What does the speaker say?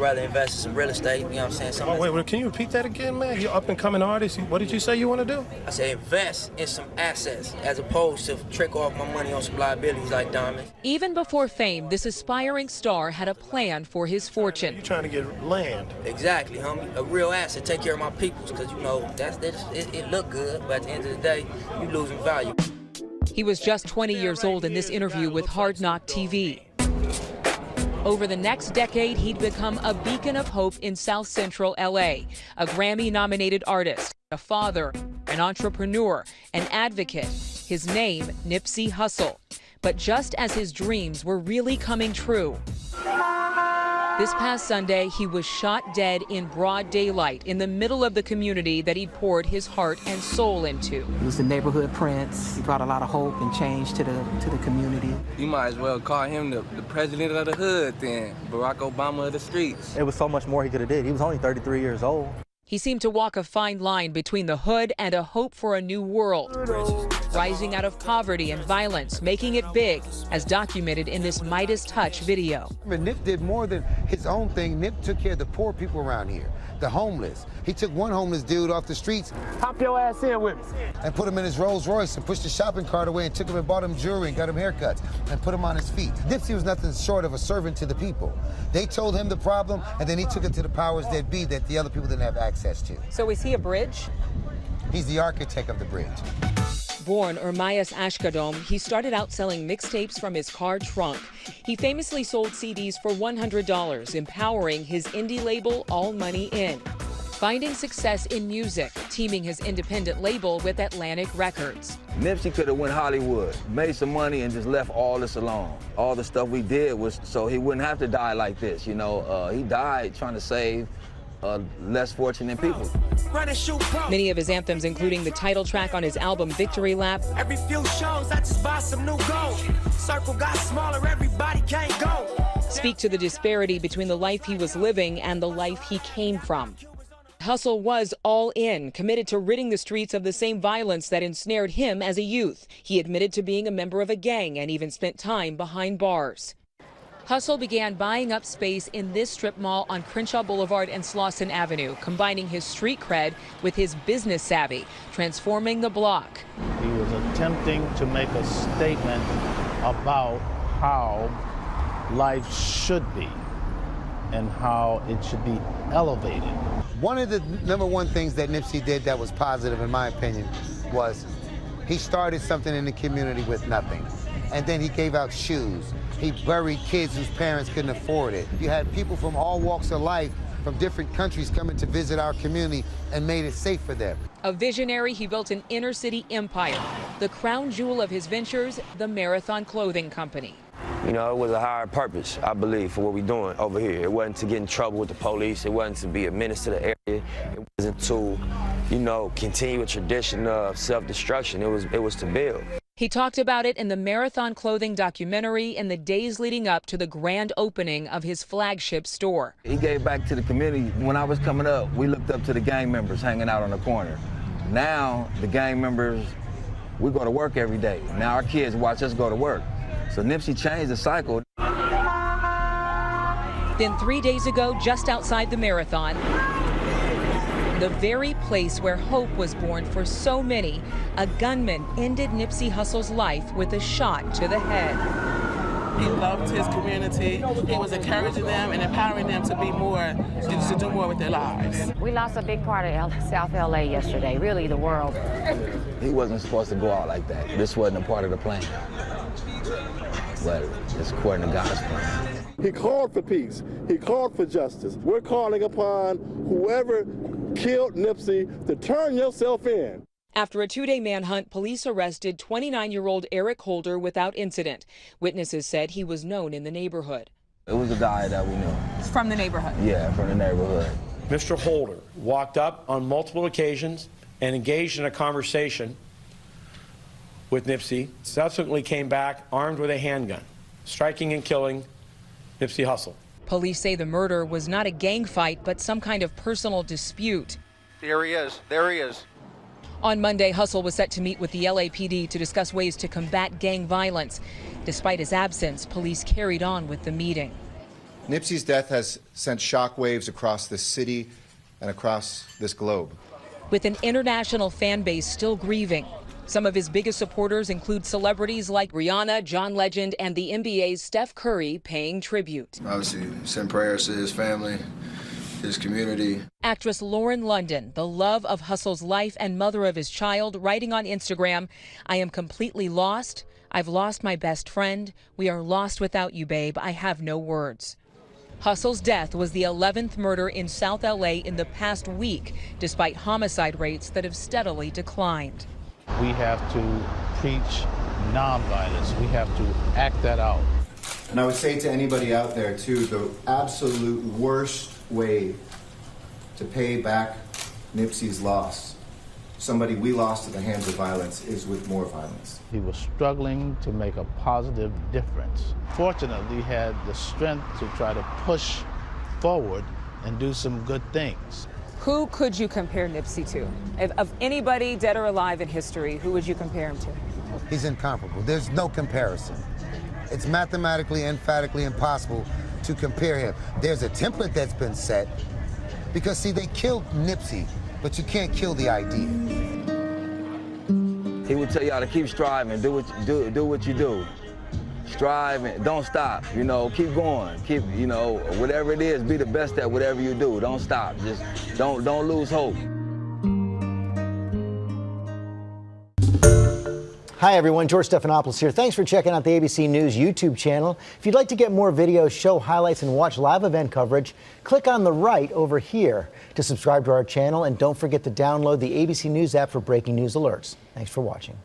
rather invest in some real estate, you know what I'm saying? Oh, wait, can you repeat that again, man? You're up-and-coming artist. What did you say you want to do? I say invest in some assets as opposed to trick off my money on some liabilities like diamonds. Even before fame, this aspiring star had a plan for his fortune. You're trying to get land. Exactly, homie. A real asset. Take care of my peoples, because, you know, it look good, but at the end of the day, you losing value. He was just 20 years old in this interview with Hard Knock TV. Over the next decade, he'd become a beacon of hope in South Central LA, a Grammy-nominated artist, a father, an entrepreneur, an advocate. His name, Nipsey Hussle. But just as his dreams were really coming true, this past Sunday, he was shot dead in broad daylight in the middle of the community that he'd poured his heart and soul into. He was the neighborhood prince. He brought a lot of hope and change to the community. You might as well call him the president of the hood then, Barack Obama of the streets. It was so much more he could have did. He was only 33 years old. He seemed to walk a fine line between the hood and a hope for a new world, rising out of poverty and violence, making it big, as documented in this Midas Touch video. Nip did more than his own thing. Nip took care of the poor people around here, the homeless. He took one homeless dude off the streets, Hop your ass in with me, and put him in his Rolls Royce and pushed the shopping cart away and took him and bought him jewelry and got him haircuts and put him on his feet. Nipsey was nothing short of a servant to the people. They told him the problem, and then he took it to the powers that be that the other people didn't have access to. So is he a bridge? He's the architect of the bridge. Born Ermias Ashkadom, he started out selling mixtapes from his car trunk. He famously sold CDs for $100, empowering his indie label All Money In. Finding success in music, teaming his independent label with Atlantic Records. Nipsey could have went Hollywood, made some money, and just left all this alone. All the stuff we did was so he wouldn't have to die like this, you know. He died trying to save less fortunate people. Many of his anthems, including the title track on his album Victory Lap. Every few shows, I just buy some new gold. Circle got smaller, everybody can't go. Speak to the disparity between the life he was living and the life he came from. Hussle was all in, committed to ridding the streets of the same violence that ensnared him as a youth. He admitted to being a member of a gang and even spent time behind bars. Hussle began buying up space in this strip mall on Crenshaw Boulevard and Slauson Avenue, combining his street cred with his business savvy, transforming the block. He was attempting to make a statement about how life should be and how it should be elevated. One of the #1 things that Nipsey did that was positive, in my opinion, was he started something in the community with nothing. And then he gave out shoes. He buried kids whose parents couldn't afford it. You had people from all walks of life, from different countries, coming to visit our community and made it safe for them. A visionary, he built an inner city empire. The crown jewel of his ventures, the Marathon Clothing Company. You know, it was a higher purpose, I believe, for what we're doing over here. It wasn't to get in trouble with the police. It wasn't to be a menace to the area. It wasn't to, you know, continue a tradition of self-destruction. It was to build. He talked about it in the Marathon Clothing documentary in the days leading up to the grand opening of his flagship store. He gave back to the community. When I was coming up, we looked up to the gang members hanging out on the corner. Now, the gang members, we go to work every day. Now our kids watch us go to work. So Nipsey changed the cycle. Then 3 days ago, just outside the Marathon, the very place where hope was born for so many, a gunman ended Nipsey Hussle's life with a shot to the head. He loved his community. He was encouraging them and empowering them to be more, to do more with their lives. We lost a big part of South LA yesterday, really the world. He wasn't supposed to go out like that. This wasn't a part of the plan. But it's according to God's plan. He called for peace. He called for justice. We're calling upon whoever killed Nipsey to turn yourself in. After a 2-day manhunt, police arrested 29-year-old Eric Holder without incident. Witnesses said he was known in the neighborhood. It was a guy that we knew. From the neighborhood? Yeah, from the neighborhood. Mr. Holder walked up on multiple occasions and engaged in a conversation with Nipsey, subsequently came back armed with a handgun, striking and killing Nipsey Hussle. Police say the murder was not a gang fight, but some kind of personal dispute. There he is. There he is. On Monday, Hussle was set to meet with the LAPD to discuss ways to combat gang violence. Despite his absence, police carried on with the meeting. Nipsey's death has sent shockwaves across this city and across this globe. With an international fan base still grieving, some of his biggest supporters include celebrities like Rihanna, John Legend, and the NBA's Steph Curry paying tribute. Obviously, send prayers to his family, his community. Actress Lauren London, the love of Hussle's life and mother of his child, writing on Instagram, "I am completely lost. I've lost my best friend. We are lost without you, babe. I have no words." Hussle's death was the 11th murder in South LA in the past week, despite homicide rates that have steadily declined. We have to preach nonviolence. We have to act that out. And I would say to anybody out there, too, the absolute worst way to pay back Nipsey's loss, somebody we lost to the hands of violence, is with more violence. He was struggling to make a positive difference. Fortunately, he had the strength to try to push forward and do some good things. Who could you compare Nipsey to? Of anybody dead or alive in history, who would you compare him to? He's incomparable. There's no comparison. It's mathematically, emphatically impossible to compare him. There's a template that's been set because, see, they killed Nipsey, but you can't kill the idea. He would tell y'all to keep striving, do what you do. Strive and don't stop, you know, keep going. Keep, you know, whatever it is, be the best at whatever you do. Don't stop. Just don't lose hope. Hi everyone, George Stephanopoulos here. Thanks for checking out the ABC News YouTube channel. If you'd like to get more videos, show highlights, and watch live event coverage, click on the right over here to subscribe to our channel, and don't forget to download the ABC News app for breaking news alerts. Thanks for watching.